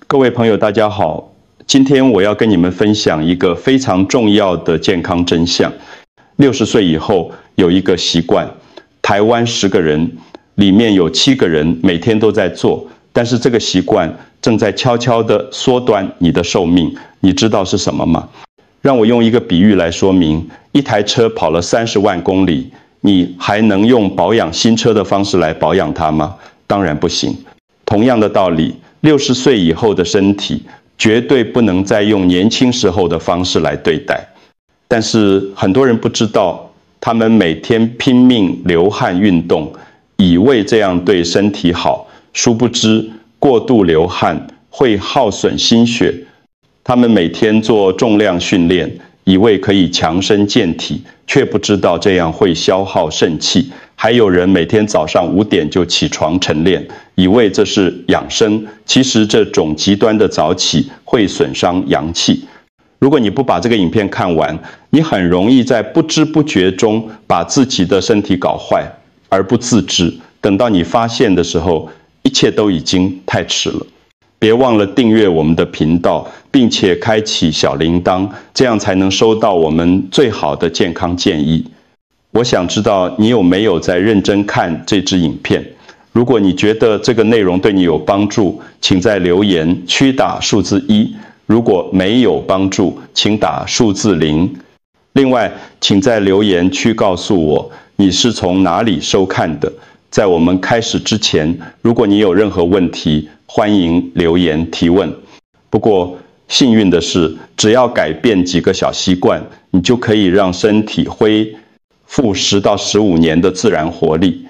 各位朋友，大家好。今天我要跟你们分享一个非常重要的健康真相。60岁以后有一个习惯，台湾10个人里面有7个人每天都在做，但是这个习惯正在悄悄地缩短你的寿命。你知道是什么吗？让我用一个比喻来说明：一台车跑了30万公里，你还能用保养新车的方式来保养它吗？当然不行。同样的道理，60岁以后的身体绝对不能再用年轻时候的方式来对待。但是很多人不知道，他们每天拼命流汗运动，以为这样对身体好，殊不知过度流汗会耗损心血。他们每天做重量训练，以为可以强身健体，却不知道这样会消耗肾气。还有人每天早上5点就起床晨练，以为这是养生，其实这种极端的早起会损伤阳气。如果你不把这个影片看完，你很容易在不知不觉中把自己的身体搞坏，而不自知。等到你发现的时候，一切都已经太迟了。别忘了订阅我们的频道，并且开启小铃铛，这样才能收到我们最好的健康建议。我想知道你有没有在认真看这支影片。如果你觉得这个内容对你有帮助，请在留言区打数字1；如果没有帮助，请打数字0。另外，请在留言区告诉我你是从哪里收看的。在我们开始之前，如果你有任何问题，欢迎留言提问。不过幸运的是，只要改变几个小习惯，你就可以让身体恢复10到15年的自然活力。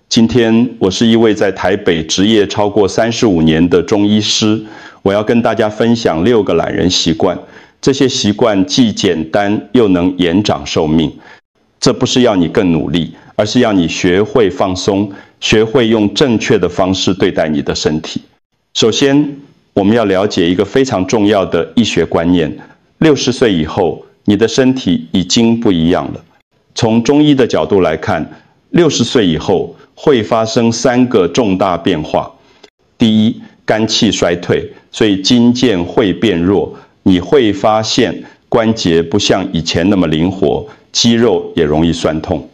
今天我是一位在台北执业超过35年的中医师，我要跟大家分享6个懒人习惯。这些习惯既简单又能延长寿命。这不是要你更努力，而是要你学会放松，学会用正确的方式对待你的身体。首先，我们要了解一个非常重要的医学观念：60岁以后，你的身体已经不一样了。从中医的角度来看，60岁以后会发生3个重大变化。第一，肝气衰退，所以筋腱会变弱，你会发现关节不像以前那么灵活，肌肉也容易酸痛。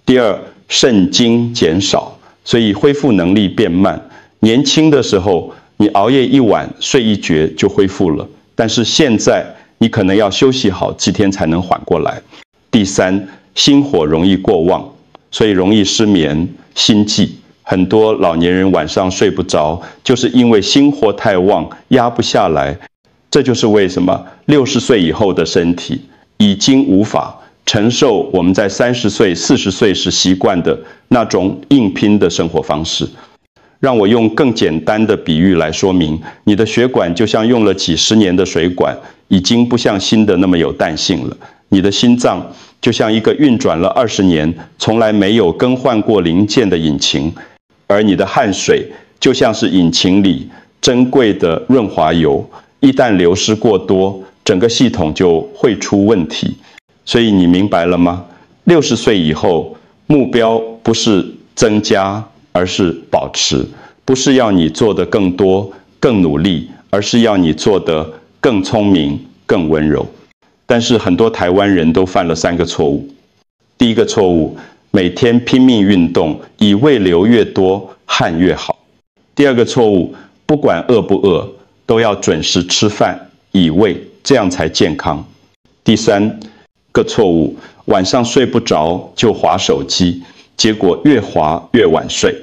第二，肾精减少，所以恢复能力变慢。年轻的时候，你熬夜1晚，睡1觉就恢复了，但是现在你可能要休息好几天才能缓过来。第三，心火容易过旺，所以容易失眠、心悸。很多老年人晚上睡不着，就是因为心火太旺，压不下来。这就是为什么60岁以后的身体已经无法承受我们在30岁、40岁时习惯的那种硬拼的生活方式。让我用更简单的比喻来说明，你的血管就像用了几十年的水管，已经不像新的那么有弹性了。你的心脏就像一个运转了20年，从来没有更换过零件的引擎，而你的汗水就像是引擎里珍贵的润滑油，一旦流失过多，整个系统就会出问题。所以你明白了吗？60岁以后，目标不是增加，而是保持。不是要你做得更多、更努力，而是要你做得更聪明、更温柔。但是很多台湾人都犯了3个错误。第一个错误，每天拼命运动，以为流越多，汗越好。第二个错误，不管饿不饿，都要准时吃饭，以为这样才健康。第三个错误，晚上睡不着就滑手机，结果越滑越晚睡。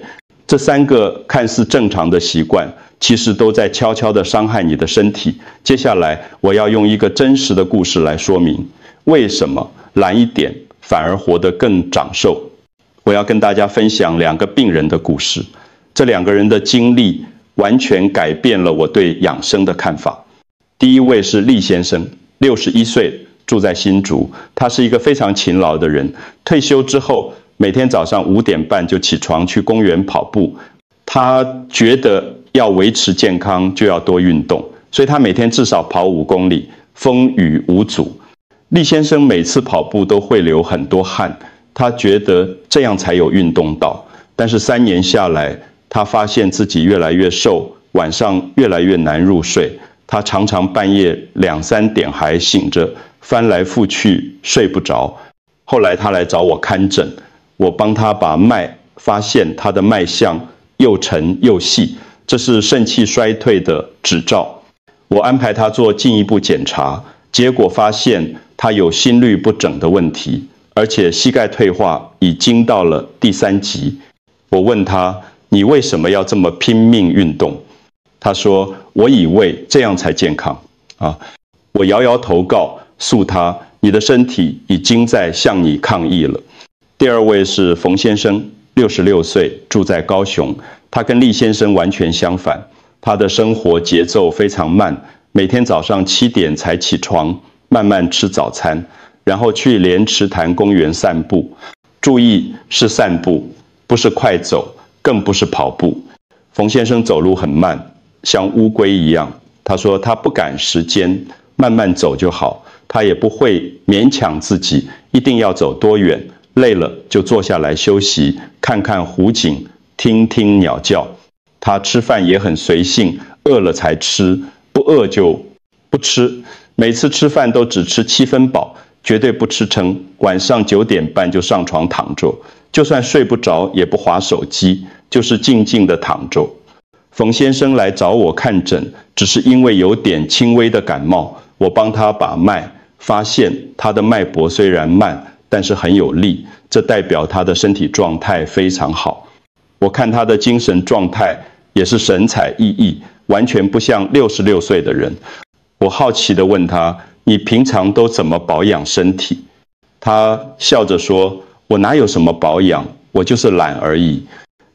这3个看似正常的习惯，其实都在悄悄地伤害你的身体。接下来我要用一个真实的故事来说明，为什么懒一点反而活得更长寿。我要跟大家分享2个病人的故事。这2个人的经历完全改变了我对养生的看法。第一位是厉先生，61岁，住在新竹。他是一个非常勤劳的人，退休之后每天早上5点半就起床去公园跑步。他觉得要维持健康就要多运动，所以他每天至少跑5公里，风雨无阻。厉先生每次跑步都会流很多汗，他觉得这样才有运动到。但是3年下来，他发现自己越来越瘦，晚上越来越难入睡，他常常半夜2、3点还醒着，翻来覆去睡不着。后来他来找我看诊，我帮他把脉，发现他的脉象又沉又细，这是肾气衰退的指兆。我安排他做进一步检查，结果发现他有心律不整的问题，而且膝盖退化已经到了第3级。我问他，你为什么要这么拼命运动？他说，我以为这样才健康啊。我摇摇头告诉他，你的身体已经在向你抗议了。第2位是冯先生，66岁，住在高雄。他跟厉先生完全相反，他的生活节奏非常慢，每天早上7点才起床，慢慢吃早餐，然后去莲池潭公园散步。注意，是散步，不是快走，更不是跑步。冯先生走路很慢，像乌龟一样。他说他不赶时间，慢慢走就好。他也不会勉强自己一定要走多远，累了就坐下来休息，看看湖景，听听鸟叫。他吃饭也很随性，饿了才吃，不饿就不吃。每次吃饭都只吃7分饱，绝对不吃撑。晚上9点半就上床躺着，就算睡不着也不滑手机，就是静静的躺着。冯先生来找我看诊，只是因为有点轻微的感冒，我帮他把脉，发现他的脉搏虽然慢，但是很有力，这代表他的身体状态非常好。我看他的精神状态也是神采奕奕，完全不像66岁的人。我好奇地问他，你平常都怎么保养身体？他笑着说，我哪有什么保养，我就是懒而已。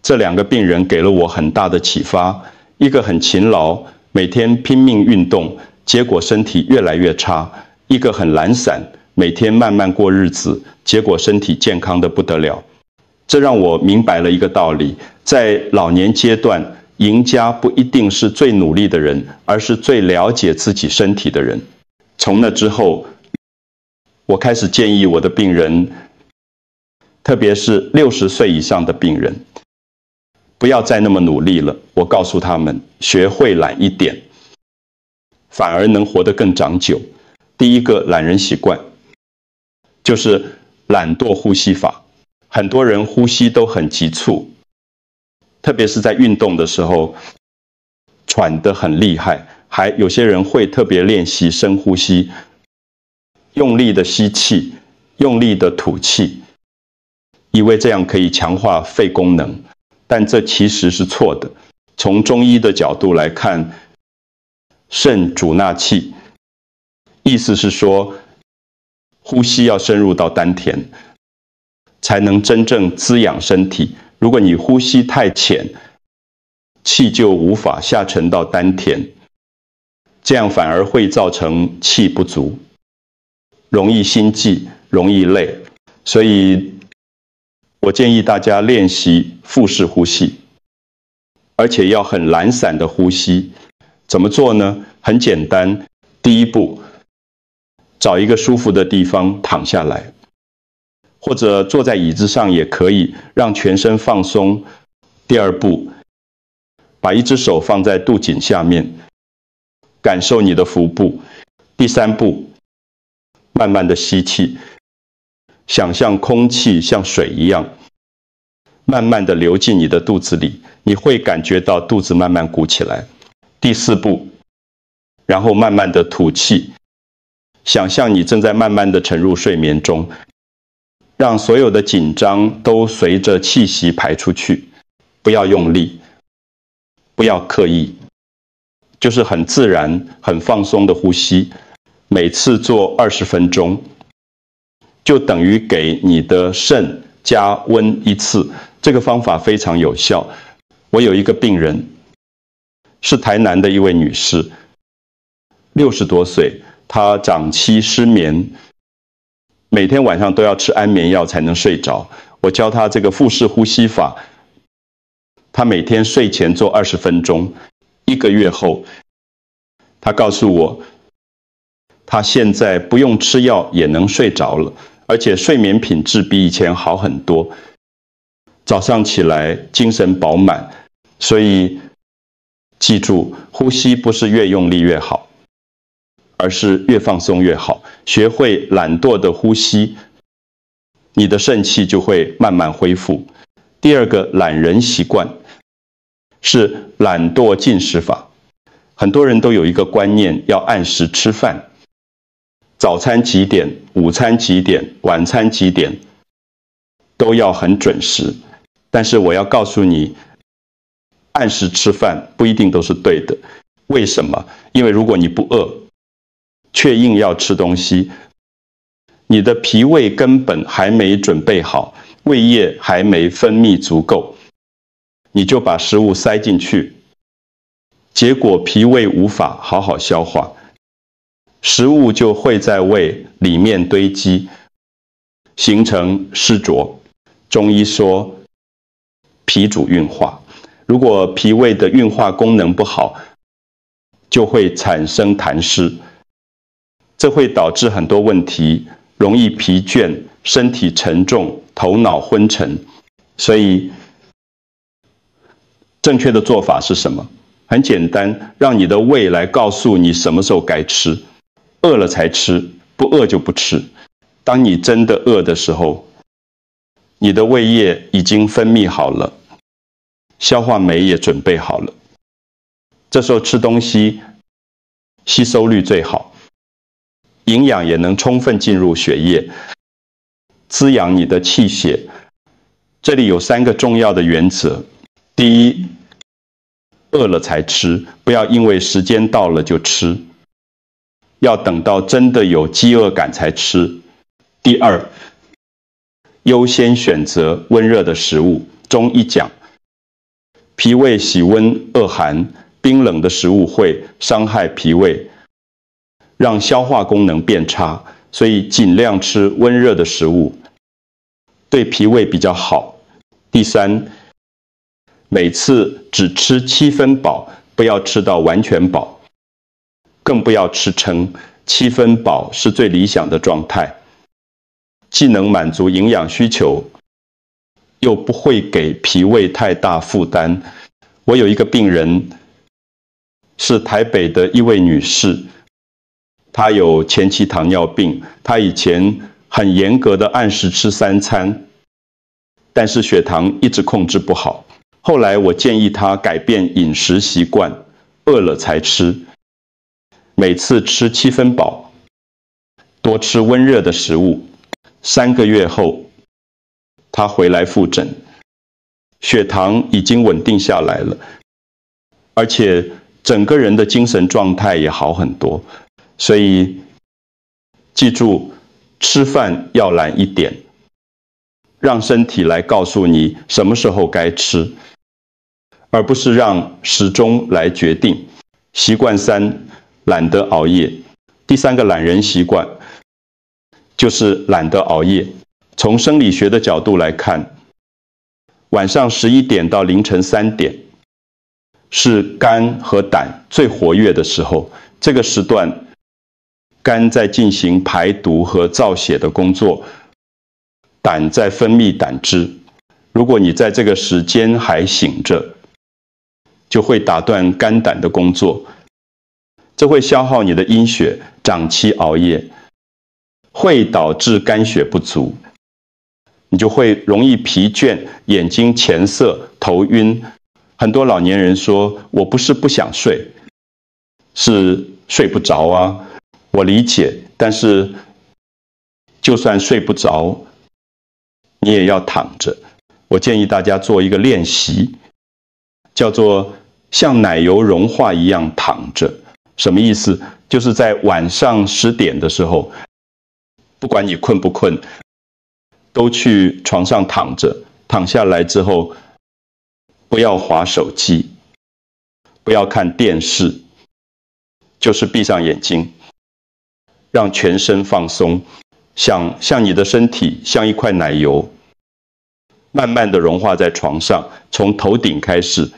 这2个病人给了我很大的启发，一个很勤劳，每天拼命运动，结果身体越来越差；一个很懒散，每天慢慢过日子，结果身体健康得不得了。这让我明白了一个道理，在老年阶段，赢家不一定是最努力的人，而是最了解自己身体的人。从那之后，我开始建议我的病人，特别是60岁以上的病人，不要再那么努力了。我告诉他们，学会懒一点，反而能活得更长久。第一个懒人习惯，就是懒惰呼吸法。很多人呼吸都很急促，特别是在运动的时候，喘得很厉害。还有些人会特别练习深呼吸，用力的吸气，用力的吐气，以为这样可以强化肺功能，但这其实是错的。从中医的角度来看，肾主纳气，意思是说，呼吸要深入到丹田，才能真正滋养身体。如果你呼吸太浅，气就无法下沉到丹田，这样反而会造成气不足，容易心悸，容易累。所以我建议大家练习腹式呼吸，而且要很懒散的呼吸。怎么做呢？很简单，第一步，找一个舒服的地方躺下来，或者坐在椅子上也可以，让全身放松。第2步，把一只手放在肚颈下面，感受你的腹部。第3步，慢慢的吸气，想象空气像水一样，慢慢的流进你的肚子里，你会感觉到肚子慢慢鼓起来。第4步，然后慢慢的吐气，想象你正在慢慢的沉入睡眠中，让所有的紧张都随着气息排出去，不要用力，不要刻意，就是很自然、很放松的呼吸。每次做20分钟，就等于给你的肾加温1次。这个方法非常有效。我有一个病人，是台南的一位女士，60多岁，她长期失眠，每天晚上都要吃安眠药才能睡着。我教她这个腹式呼吸法，她每天睡前做20分钟。1个月后，她告诉我，她现在不用吃药也能睡着了，而且睡眠品质比以前好很多。早上起来精神饱满，所以记住，呼吸不是越用力越好，而是越放松越好。学会懒惰的呼吸，你的肾气就会慢慢恢复。第二个懒人习惯是懒惰进食法。很多人都有一个观念，要按时吃饭，早餐几点，午餐几点，晚餐几点，都要很准时。但是我要告诉你，按时吃饭不一定都是对的。为什么？因为如果你不饿，却硬要吃东西，你的脾胃根本还没准备好，胃液还没分泌足够，你就把食物塞进去，结果脾胃无法好好消化，食物就会在胃里面堆积，形成湿浊。中医说脾主运化，如果脾胃的运化功能不好，就会产生痰湿，这会导致很多问题，容易疲倦，身体沉重，头脑昏沉。所以正确的做法是什么？很简单，让你的胃来告诉你什么时候该吃，饿了才吃，不饿就不吃。当你真的饿的时候，你的胃液已经分泌好了，消化酶也准备好了，这时候吃东西吸收率最好，营养也能充分进入血液，滋养你的气血。这里有3个重要的原则。第一，饿了才吃，不要因为时间到了就吃，要等到真的有饥饿感才吃。第二，优先选择温热的食物。中医讲，脾胃喜温恶寒，冰冷的食物会伤害脾胃，让消化功能变差，所以尽量吃温热的食物，对脾胃比较好。第三，每次只吃7分饱，不要吃到完全饱，更不要吃撑。7分饱是最理想的状态，既能满足营养需求，又不会给脾胃太大负担。我有一个病人，是台北的一位女士，她有前期糖尿病，她以前很严格的按时吃3餐，但是血糖一直控制不好。后来我建议她改变饮食习惯，饿了才吃，每次吃7分饱，多吃温热的食物。3个月后，她回来复诊，血糖已经稳定下来了，而且整个人的精神状态也好很多。所以记住，吃饭要懒一点，让身体来告诉你什么时候该吃，而不是让时钟来决定。习惯3，懒得熬夜。第3个懒人习惯就是懒得熬夜。从生理学的角度来看，晚上11点到凌晨3点是肝和胆最活跃的时候，这个时段肝在进行排毒和造血的工作，胆在分泌胆汁。如果你在这个时间还醒着，就会打断肝胆的工作，这会消耗你的阴血，长期熬夜会导致肝血不足，你就会容易疲倦，眼睛前涩，头晕。很多老年人说，我不是不想睡，是睡不着啊。我理解，但是就算睡不着，你也要躺着。我建议大家做一个练习，叫做像奶油融化一样躺着。什么意思？就是在晚上10点的时候，不管你困不困，都去床上躺着。躺下来之后，不要滑手机，不要看电视，就是闭上眼睛，让全身放松，像你的身体像一块奶油，慢慢的融化在床上，从头顶开始，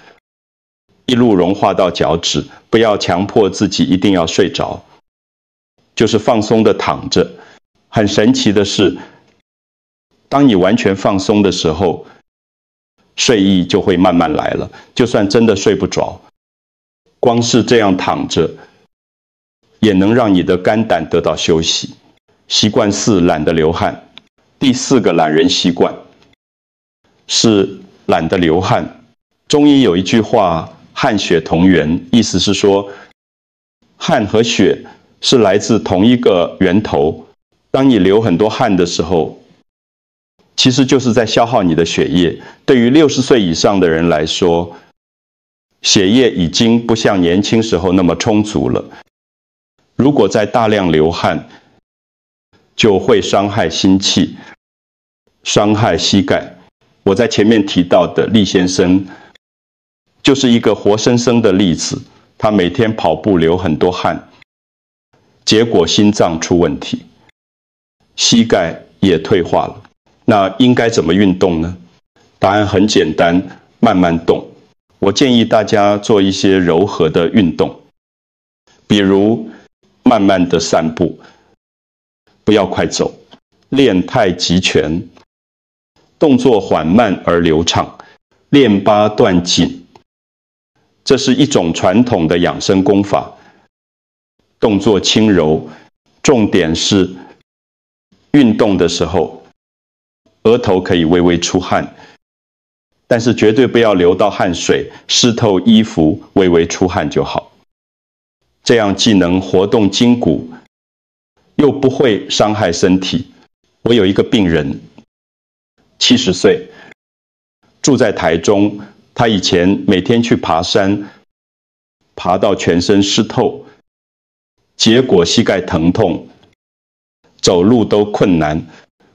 一路融化到脚趾，不要强迫自己一定要睡着，就是放松的躺着。很神奇的是，当你完全放松的时候，睡意就会慢慢来了。就算真的睡不着，光是这样躺着，也能让你的肝胆得到休息。习惯4，懒得流汗。第4个懒人习惯是懒得流汗。中医有一句话，汗血同源，意思是说，汗和血是来自同一个源头。当你流很多汗的时候，其实就是在消耗你的血液。对于60岁以上的人来说，血液已经不像年轻时候那么充足了。如果再大量流汗，就会伤害心气，伤害膝盖。我在前面提到的厉先生，就是一个活生生的例子。他每天跑步流很多汗，结果心脏出问题，膝盖也退化了。那应该怎么运动呢？答案很简单，慢慢动。我建议大家做一些柔和的运动，比如慢慢的散步，不要快走，练太极拳，动作缓慢而流畅，练八段锦。这是一种传统的养生功法，动作轻柔，重点是运动的时候，额头可以微微出汗，但是绝对不要流到汗水，湿透衣服，微微出汗就好。这样既能活动筋骨，又不会伤害身体。我有一个病人，70岁，住在台中。他以前每天去爬山，爬到全身湿透，结果膝盖疼痛，走路都困难。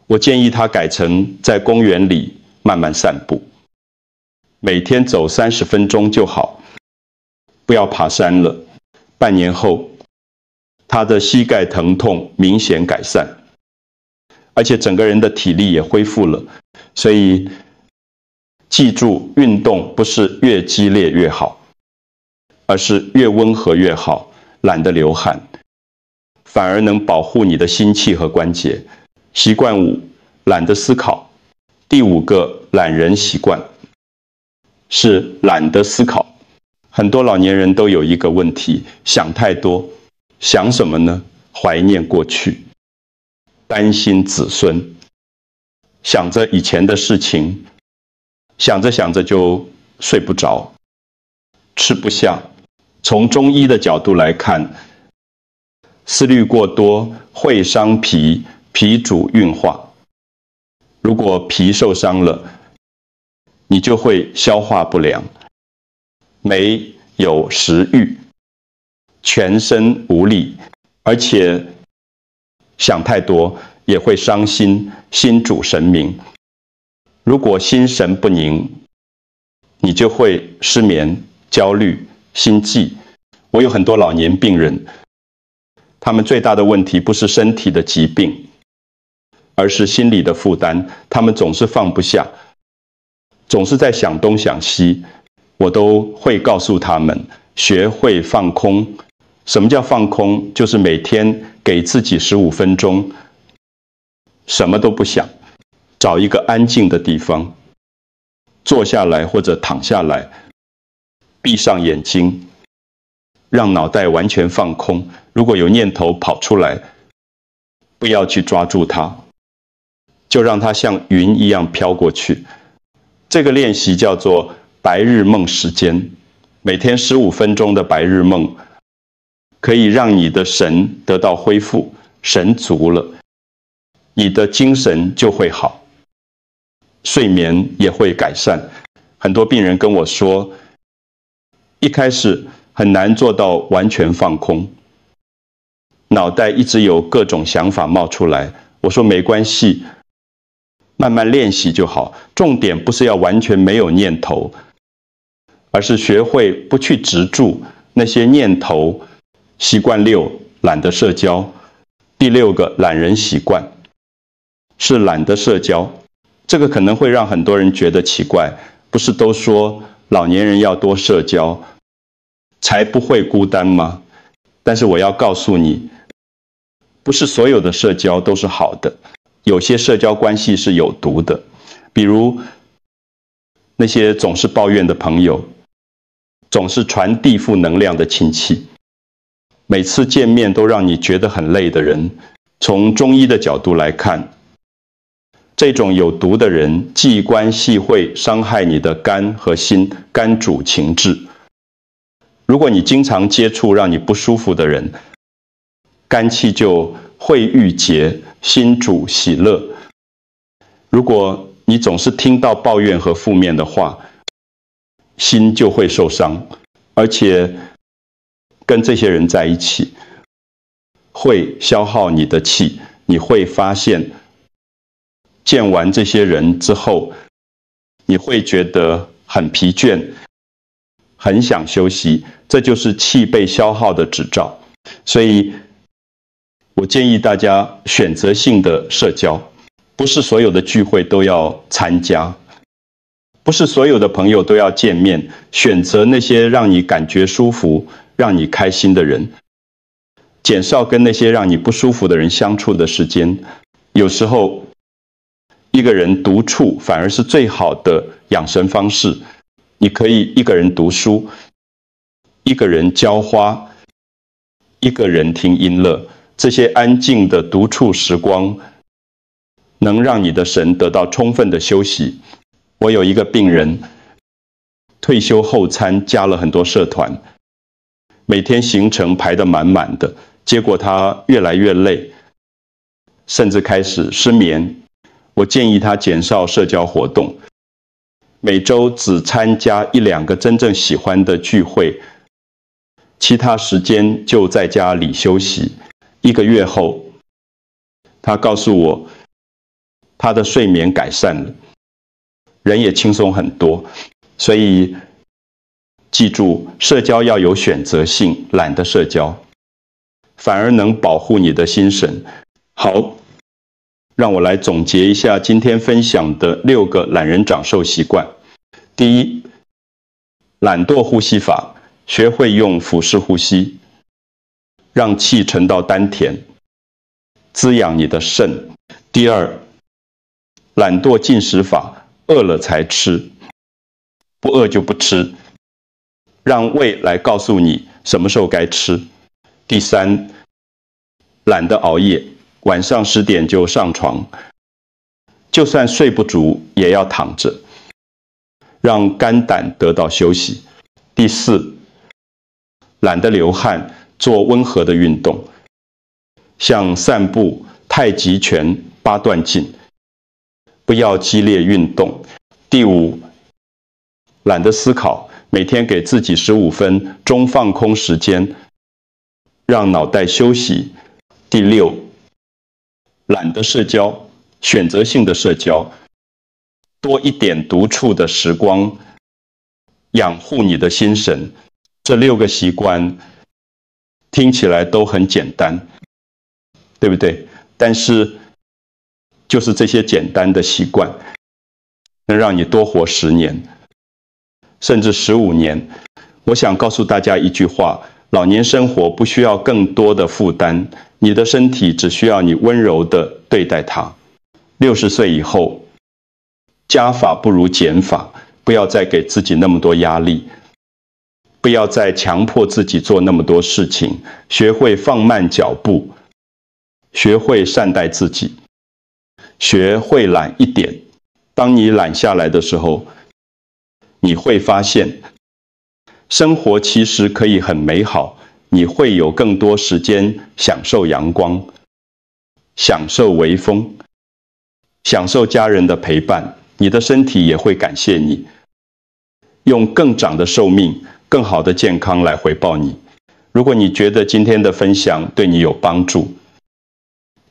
我建议他改成在公园里慢慢散步，每天走30分钟就好，不要爬山了。半年后，他的膝盖疼痛明显改善，而且整个人的体力也恢复了。所以记住，运动不是越激烈越好，而是越温和越好。懒得流汗，反而能保护你的心气和关节。习惯5，懒得思考。第5个懒人习惯是懒得思考。很多老年人都有一个问题，想太多。想什么呢？怀念过去，担心子孙，想着以前的事情，想着想着就睡不着，吃不下。从中医的角度来看，思虑过多会伤脾，脾主运化。如果脾受伤了，你就会消化不良，没有食欲，全身无力，而且想太多也会伤心，心主神明。如果心神不宁，你就会失眠、焦虑、心悸。我有很多老年病人，他们最大的问题不是身体的疾病，而是心理的负担。他们总是放不下，总是在想东想西。我都会告诉他们，学会放空。什么叫放空？就是每天给自己15分钟，什么都不想，找一个安静的地方，坐下来或者躺下来，闭上眼睛，让脑袋完全放空。如果有念头跑出来，不要去抓住它，就让它像云一样飘过去。这个练习叫做白日梦时间，每天15分钟的白日梦，可以让你的神得到恢复，神足了，你的精神就会好，睡眠也会改善。很多病人跟我说，一开始很难做到完全放空，脑袋一直有各种想法冒出来。我说没关系，慢慢练习就好。重点不是要完全没有念头，而是学会不去执着那些念头。习惯6，懒得社交。第6个懒人习惯是懒得社交。这个可能会让很多人觉得奇怪，不是都说老年人要多社交，才不会孤单吗？但是我要告诉你，不是所有的社交都是好的，有些社交关系是有毒的。比如那些总是抱怨的朋友，总是传递负能量的亲戚，每次见面都让你觉得很累的人，从中医的角度来看，这种有毒的人际关系会伤害你的肝和心，肝主情志。如果你经常接触让你不舒服的人，肝气就会郁结，心主喜乐。如果你总是听到抱怨和负面的话，心就会受伤，而且跟这些人在一起会消耗你的气。你会发现，见完这些人之后，你会觉得很疲倦，很想休息，这就是气被消耗的指兆。所以我建议大家选择性的社交，不是所有的聚会都要参加，不是所有的朋友都要见面，选择那些让你感觉舒服、让你开心的人，减少跟那些让你不舒服的人相处的时间。有时候一个人独处反而是最好的养生方式。你可以一个人读书，一个人浇花，一个人听音乐，这些安静的独处时光能让你的神得到充分的休息。我有一个病人，退休后加了很多社团，每天行程排得满满的，结果他越来越累，甚至开始失眠。我建议他减少社交活动，每周只参加1-2个真正喜欢的聚会，其他时间就在家里休息。1个月后，他告诉我，他的睡眠改善了，人也轻松很多。所以记住，社交要有选择性，懒得社交，反而能保护你的心神。好，让我来总结一下今天分享的6个懒人长寿习惯。第一，懒惰呼吸法，学会用腹式呼吸，让气沉到丹田，滋养你的肾。第二，懒惰进食法，饿了才吃，不饿就不吃，让胃来告诉你什么时候该吃。第三，懒得熬夜，晚上10点就上床，就算睡不足也要躺着，让肝胆得到休息。第四，懒得流汗，做温和的运动，像散步、太极拳、8段锦，不要激烈运动。第五，懒得思考，每天给自己15分钟放空时间，让脑袋休息。第六，懒得社交，选择性的社交，多一点独处的时光，养护你的心神。这6个习惯听起来都很简单，对不对？但是就是这些简单的习惯，能让你多活10年，甚至15年。我想告诉大家一句话：老年生活不需要更多的负担，你的身体只需要你温柔地对待它。60岁以后，加法不如减法，不要再给自己那么多压力，不要再强迫自己做那么多事情，学会放慢脚步，学会善待自己，学会懒一点。当你懒下来的时候，你会发现生活其实可以很美好，你会有更多时间享受阳光，享受微风，享受家人的陪伴，你的身体也会感谢你，用更长的寿命、更好的健康来回报你。如果你觉得今天的分享对你有帮助，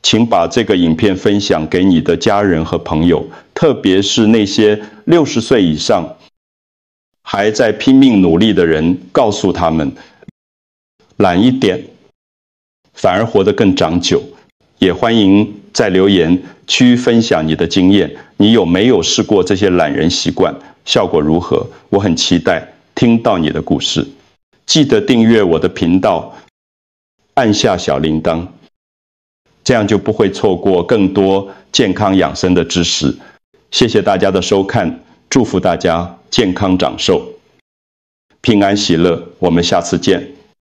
请把这个影片分享给你的家人和朋友，特别是那些60岁以上还在拼命努力的人，告诉他们，懒一点反而活得更长久。也欢迎在留言区分享你的经验，你有没有试过这些懒人习惯，效果如何？我很期待听到你的故事。记得订阅我的频道，按下小铃铛，这样就不会错过更多健康养生的知识。谢谢大家的收看，祝福大家健康长寿。平安喜乐，我们下次见。